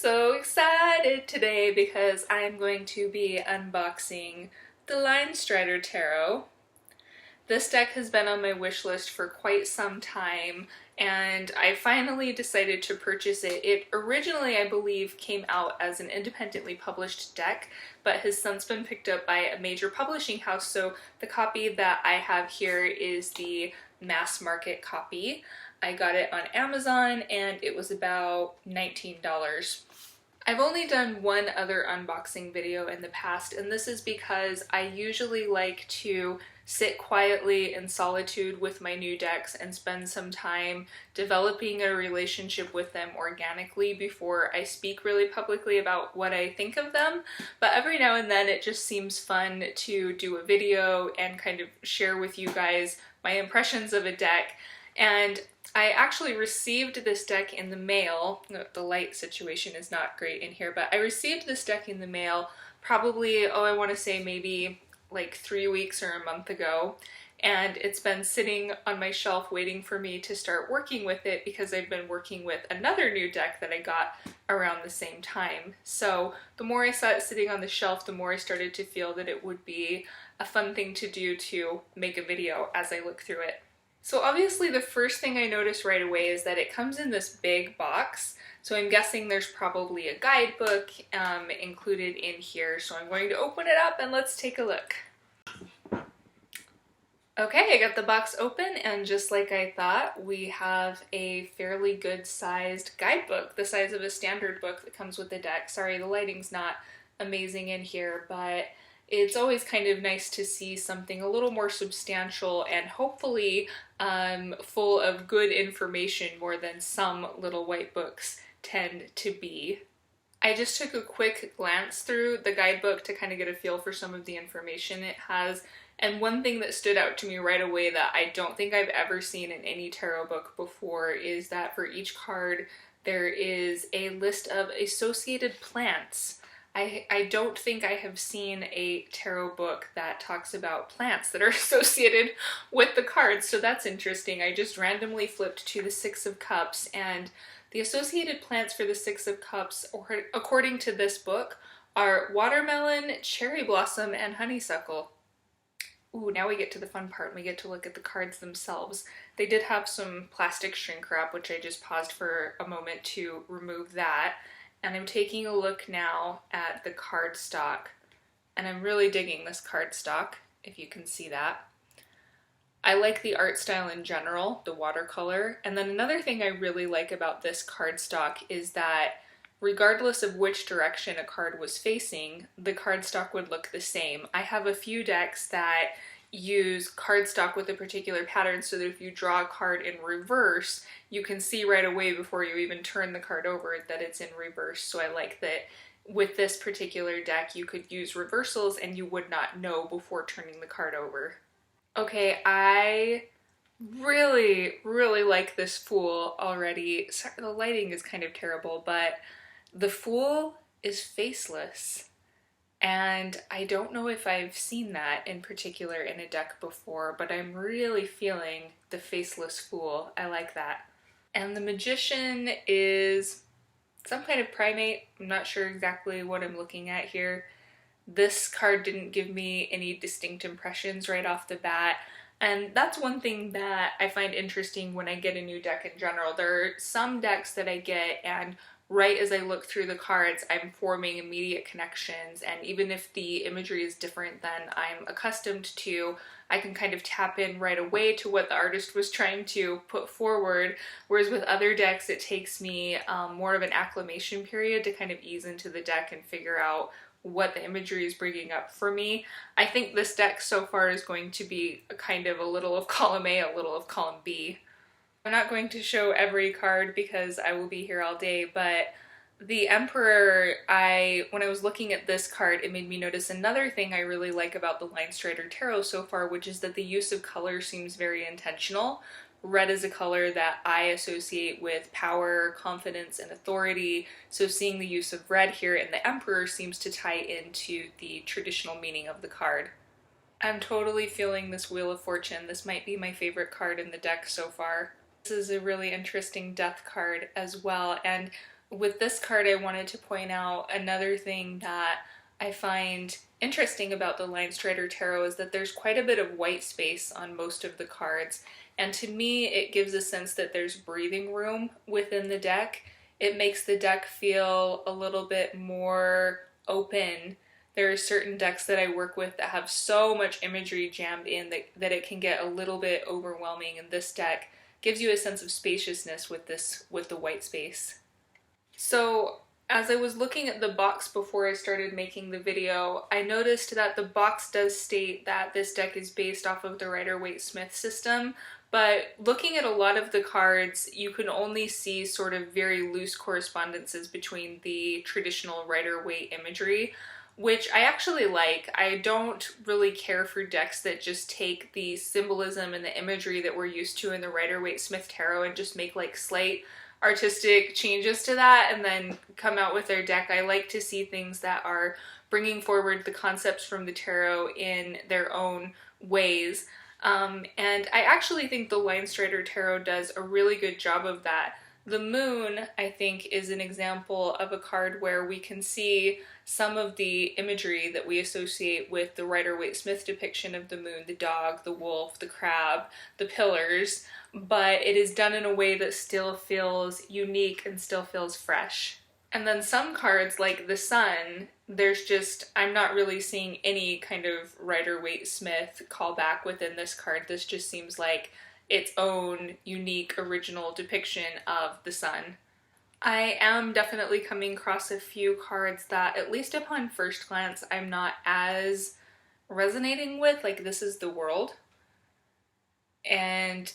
so excited today because I'm going to be unboxing the Linestrider Tarot. This deck has been on my wish list for quite some time, and I finally decided to purchase it. It originally, I believe, came out as an independently published deck, but has since been picked up by a major publishing house, so the copy that I have here is the mass market copy. I got it on Amazon and it was about $19. I've only done one other unboxing video in the past, and this is because I usually like to sit quietly in solitude with my new decks and spend some time developing a relationship with them organically before I speak really publicly about what I think of them. But every now and then it just seems fun to do a video and kind of share with you guys my impressions of a deck. And I actually received this deck in the mail. The light situation is not great in here, but I received this deck in the mail probably, I want to say maybe like 3 weeks or a month ago, and it's been sitting on my shelf waiting for me to start working with it because I've been working with another new deck that I got around the same time. So the more I saw it sitting on the shelf, the more I started to feel that it would be a fun thing to do to make a video as I look through it. So obviously the first thing I noticed right away is that it comes in this big box. So I'm guessing there's probably a guidebook included in here. So I'm going to open it up and let's take a look. Okay, I got the box open, and just like I thought, we have a fairly good sized guidebook, the size of a standard book that comes with the deck. Sorry, the lighting's not amazing in here, but it's always kind of nice to see something a little more substantial and hopefully full of good information more than some little white books tend to be. I just took a quick glance through the guidebook to kind of get a feel for some of the information it has, and one thing that stood out to me right away that I don't think I've ever seen in any tarot book before is that for each card there is a list of associated plants. I don't think I have seen a tarot book that talks about plants that are associated with the cards, so that's interesting. I just randomly flipped to the Six of Cups, and the associated plants for the Six of Cups, according to this book, are watermelon, cherry blossom, and honeysuckle. Ooh, now we get to the fun part and we get to look at the cards themselves. They did have some plastic shrink wrap, which I just paused for a moment to remove that. And I'm taking a look now at the cardstock, and I'm really digging this cardstock, if you can see that. I like the art style in general, the watercolor, and then another thing I really like about this cardstock is that regardless of which direction a card was facing, the cardstock would look the same. I have a few decks that use cardstock with a particular pattern so that if you draw a card in reverse, you can see right away before you even turn the card over that it's in reverse. So I like that with this particular deck you could use reversals and you would not know before turning the card over. Okay, I really like this Fool already. Sorry, the lighting is kind of terrible, but the Fool is faceless. And I don't know if I've seen that in particular in a deck before, but I'm really feeling the faceless Fool. I like that. And the Magician is some kind of primate. I'm not sure exactly what I'm looking at here. This card didn't give me any distinct impressions right off the bat. And that's one thing that I find interesting when I get a new deck in general. There are some decks that I get and right as I look through the cards, I'm forming immediate connections, and even if the imagery is different than I'm accustomed to, I can kind of tap in right away to what the artist was trying to put forward, whereas with other decks it takes me more of an acclimation period to kind of ease into the deck and figure out what the imagery is bringing up for me. I think this deck so far is going to be kind of a little of column A, a little of column B. I'm not going to show every card because I will be here all day, but the Emperor, when I was looking at this card, it made me notice another thing I really like about the Linestrider Tarot so far, which is that the use of color seems very intentional. Red is a color that I associate with power, confidence, and authority, so seeing the use of red here in the Emperor seems to tie into the traditional meaning of the card. I'm totally feeling this Wheel of Fortune. This might be my favorite card in the deck so far. This is a really interesting death card as well, and with this card, I wanted to point out another thing that I find interesting about the Linestrider Tarot is that there's quite a bit of white space on most of the cards. And to me, it gives a sense that there's breathing room within the deck. It makes the deck feel a little bit more open. There are certain decks that I work with that have so much imagery jammed in that it can get a little bit overwhelming, and this deck gives you a sense of spaciousness with the white space. So as I was looking at the box before I started making the video, I noticed that the box does state that this deck is based off of the Rider-Waite-Smith system, but looking at a lot of the cards, you can only see sort of very loose correspondences between the traditional Rider-Waite imagery, which I actually like. I don't really care for decks that just take the symbolism and the imagery that we're used to in the Rider-Waite-Smith Tarot and just make like slight artistic changes to that and then come out with their deck. I like to see things that are bringing forward the concepts from the tarot in their own ways. And I actually think the Linestrider Tarot does a really good job of that. The moon, I think, is an example of a card where we can see some of the imagery that we associate with the Rider-Waite-Smith depiction of the moon, the dog, the wolf, the crab, the pillars, but it is done in a way that still feels unique and still feels fresh. And then some cards, like the sun, I'm not really seeing any kind of Rider-Waite-Smith callback within this card. This just seems like its own unique original depiction of the sun. I am definitely coming across a few cards that, at least upon first glance, I'm not as resonating with, like This Is the World. And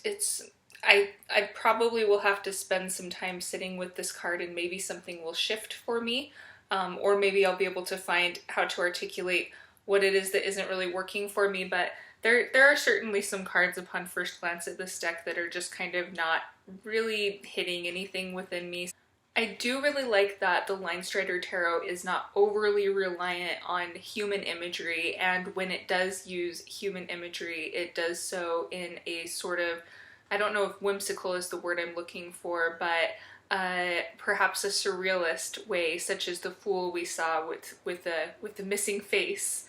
I probably will have to spend some time sitting with this card and maybe something will shift for me, or maybe I'll be able to find how to articulate what it is that isn't really working for me, but there are certainly some cards upon first glance at this deck that are just kind of not really hitting anything within me. I do really like that the Linestrider Tarot is not overly reliant on human imagery, and when it does use human imagery, it does so in a sort of, I don't know if whimsical is the word I'm looking for, but perhaps a surrealist way, such as the Fool we saw with the missing face.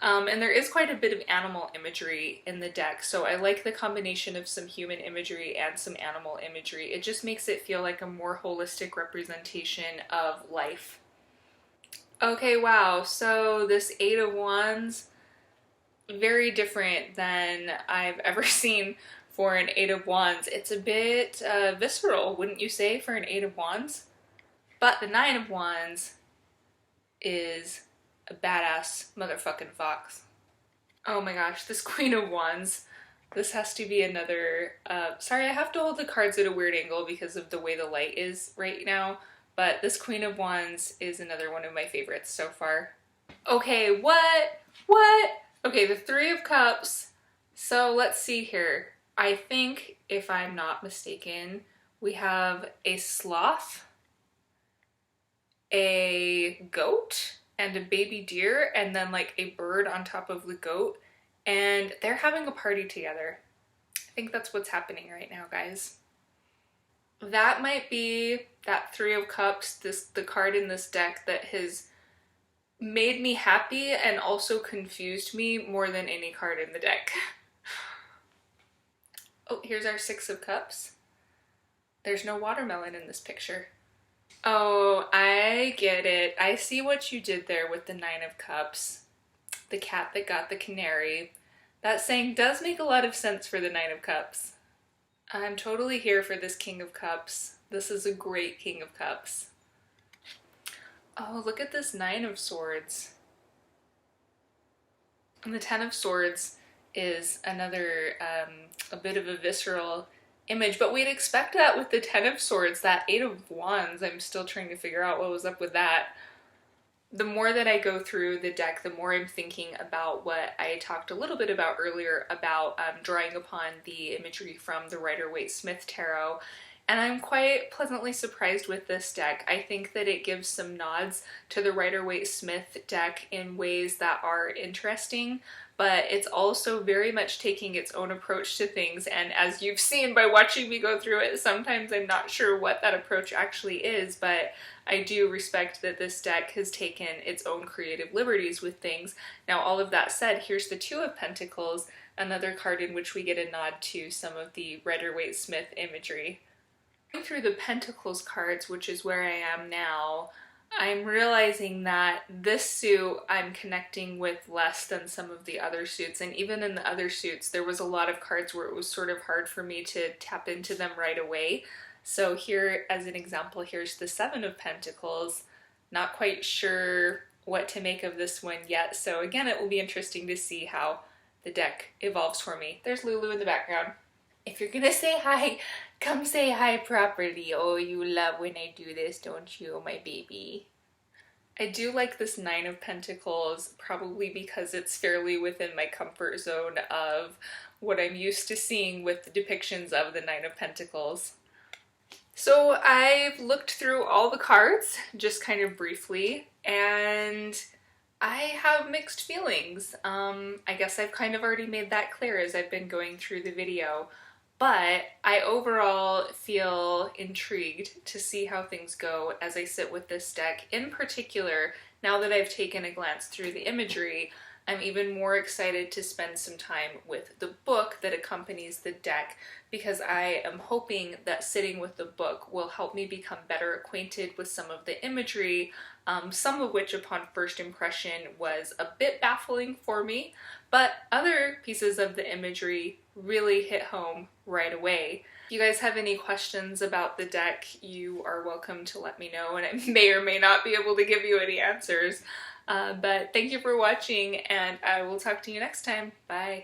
And there is quite a bit of animal imagery in the deck, so I like the combination of some human imagery and some animal imagery. It just makes it feel like a more holistic representation of life. Okay, wow, so this Eight of Wands, very different than I've ever seen for an Eight of Wands. It's a bit visceral, wouldn't you say, for an Eight of Wands? But the Nine of Wands is a badass motherfucking fox. Oh my gosh, this Queen of Wands. This has to be another, sorry, I have to hold the cards at a weird angle because of the way the light is right now, but this Queen of Wands is another one of my favorites so far. Okay, what? Okay, the Three of Cups. So let's see here. I think, if I'm not mistaken, we have a sloth, a goat, and a baby deer, and then like a bird on top of the goat, and they're having a party together. I think that's what's happening right now, guys. That might be that Three of Cups, the card in this deck that has made me happy and also confused me more than any card in the deck. Oh, here's our Six of Cups. There's no watermelon in this picture. Oh, I get it. I see what you did there with the Nine of Cups. The cat that got the canary. That saying does make a lot of sense for the Nine of Cups. I'm totally here for this King of Cups. This is a great King of Cups. Oh, look at this Nine of Swords. And the Ten of Swords is another, a bit of a visceral image, but we'd expect that with the Ten of Swords. That Eight of Wands, I'm still trying to figure out what was up with that. The more that I go through the deck, the more I'm thinking about what I talked a little bit about earlier about drawing upon the imagery from the Rider-Waite-Smith Tarot. and I'm quite pleasantly surprised with this deck. I think that it gives some nods to the Rider-Waite-Smith deck in ways that are interesting, but it's also very much taking its own approach to things, and as you've seen by watching me go through it, sometimes I'm not sure what that approach actually is, but I do respect that this deck has taken its own creative liberties with things. Now, all of that said, here's the Two of Pentacles, another card in which we get a nod to some of the Rider-Waite-Smith imagery. Going through the Pentacles cards, which is where I am now, I'm realizing that this suit I'm connecting with less than some of the other suits, and even in the other suits there was a lot of cards where it was sort of hard for me to tap into them right away. So here, as an example, here's the Seven of Pentacles. Not quite sure what to make of this one yet, so again, it will be interesting to see how the deck evolves for me. There's Lulu in the background. If you're gonna say hi, come say hi properly. Oh, you love when I do this, don't you, my baby? I do like this Nine of Pentacles, probably because it's fairly within my comfort zone of what I'm used to seeing with the depictions of the Nine of Pentacles. So I've looked through all the cards, just kind of briefly, and I have mixed feelings. I guess I've kind of already made that clear as I've been going through the video. But I overall feel intrigued to see how things go as I sit with this deck. In particular, now that I've taken a glance through the imagery, I'm even more excited to spend some time with the book that accompanies the deck, because I am hoping that sitting with the book will help me become better acquainted with some of the imagery, some of which upon first impression was a bit baffling for me, but other pieces of the imagery really hit home right away. If you guys have any questions about the deck, you are welcome to let me know, and I may or may not be able to give you any answers. But thank you for watching, and I will talk to you next time. Bye!